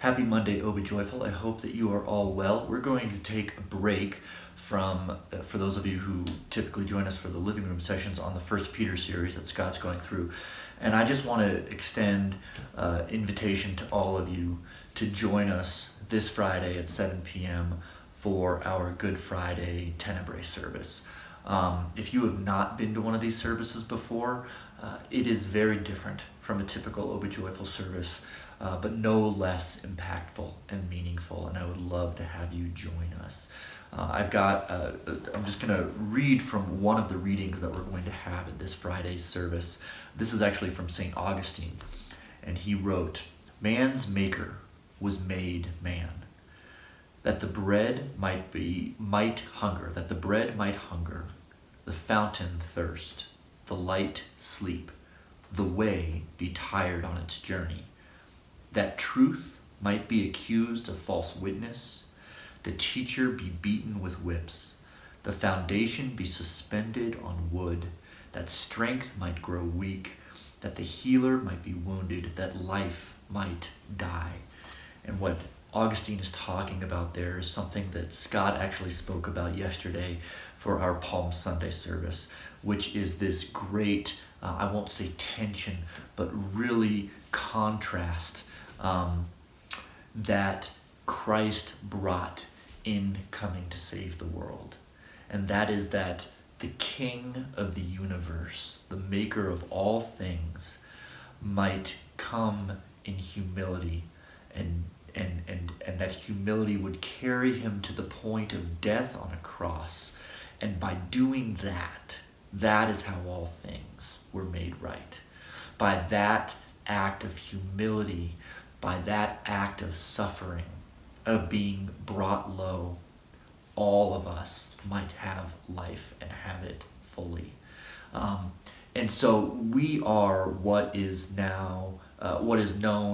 Happy Monday, O Be Joyful. I hope that you are all well. We're going to take a break from, for those of you who typically join us for the living room sessions on the First Peter series that Scott's going through. And I just want to extend invitation to all of you to join us this Friday at 7 p.m. for our Good Friday Tennebrae service. If you have not been to one of these services before, it is very different from a typical O Be Joyful service, but no less impactful and meaningful, and I would love to have you join us. I'm just going to read from one of the readings that we're going to have at this Friday's service. This is actually from St. Augustine, and he wrote, "Man's maker was made man, that the bread might hunger, the fountain thirst, the light sleep, the way be tired on its journey, that truth might be accused of false witness, the teacher be beaten with whips, the foundation be suspended on wood, that strength might grow weak, that the healer might be wounded, that life might die." And what Augustine is talking about there is something that Scott actually spoke about yesterday for our Palm Sunday service, which is this great, I won't say tension, but really contrast that Christ brought in coming to save the world. And that is that the King of the universe, the maker of all things, might come in humility, and that humility would carry him to the point of death on a cross. And by doing that, that is how all things were made right. By that act of humility, by that act of suffering, of being brought low, all of us might have life and have it fully. And so we are what is known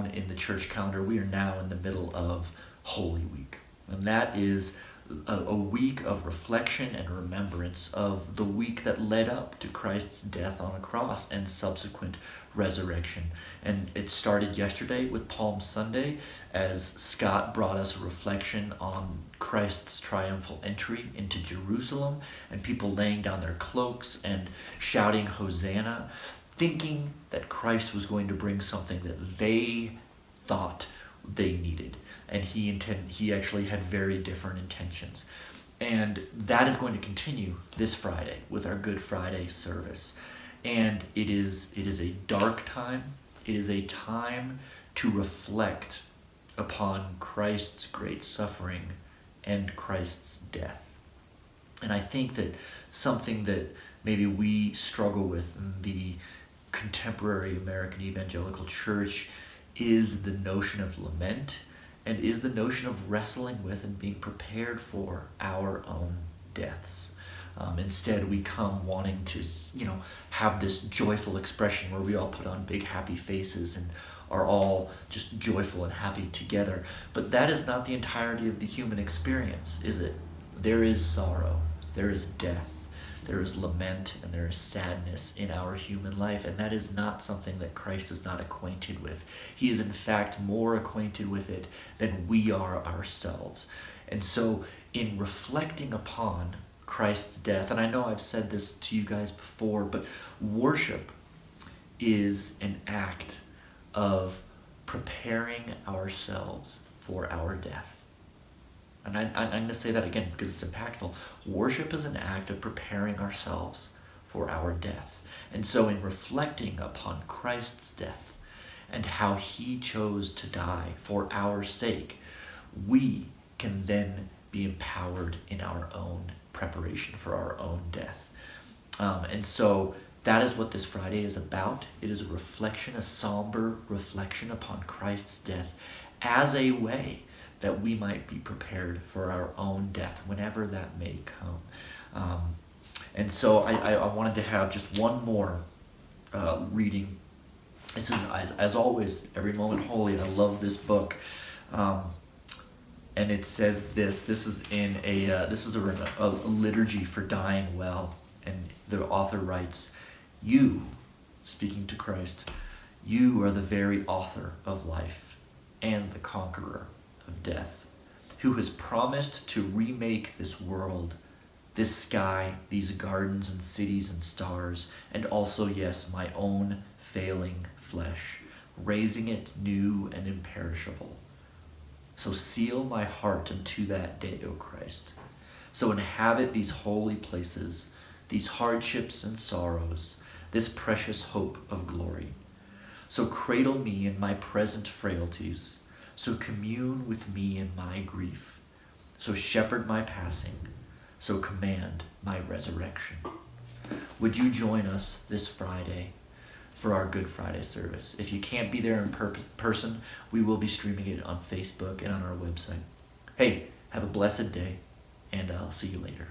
in the church calendar. We are now in the middle of Holy Week. And that is a week of reflection and remembrance of the week that led up to Christ's death on a cross and subsequent resurrection. And it started yesterday with Palm Sunday, as Scott brought us a reflection on Christ's triumphal entry into Jerusalem and people laying down their cloaks and shouting Hosanna, thinking that Christ was going to bring something that they thought they needed. And he actually had very different intentions. And that is going to continue this Friday with our Good Friday service. And it is a dark time. It is a time to reflect upon Christ's great suffering and Christ's death. And I think that something that maybe we struggle with in the contemporary American evangelical church is the notion of lament, and is the notion of wrestling with and being prepared for our own deaths. Instead, we come wanting to, have this joyful expression where we all put on big happy faces and are all just joyful and happy together. But that is not the entirety of the human experience, is it? There is sorrow, there is death, there is lament, and there is sadness in our human life, and that is not something that Christ is not acquainted with. He is in fact more acquainted with it than we are ourselves. And so in reflecting upon Christ's death, and I know I've said this to you guys before, but worship is an act of preparing ourselves for our death. And I'm going to say that again because it's impactful. Worship is an act of preparing ourselves for our death. And so in reflecting upon Christ's death and how he chose to die for our sake, we can then be empowered in our own preparation for our own death. And so that is what this Friday is about. It is a reflection, a somber reflection upon Christ's death as a way that we might be prepared for our own death, whenever that may come. And so I wanted to have just one more reading. This is, as always, Every Moment Holy. I love this book. And it says this. This is a liturgy for dying well. And the author writes, "You," speaking to Christ, "you are the very author of life. and the conqueror of death, who has promised to remake this world, this sky, these gardens and cities and stars, and also, yes, my own failing flesh, raising it new and imperishable. So seal my heart unto that day, O Christ. So inhabit these holy places, these hardships and sorrows, this precious hope of glory. So cradle me in my present frailties, so commune with me in my grief, so shepherd my passing, so command my resurrection. Would you join us this Friday for our Good Friday service? If you can't be there in person, we will be streaming it on Facebook and on our website. Hey, have a blessed day, and I'll see you later.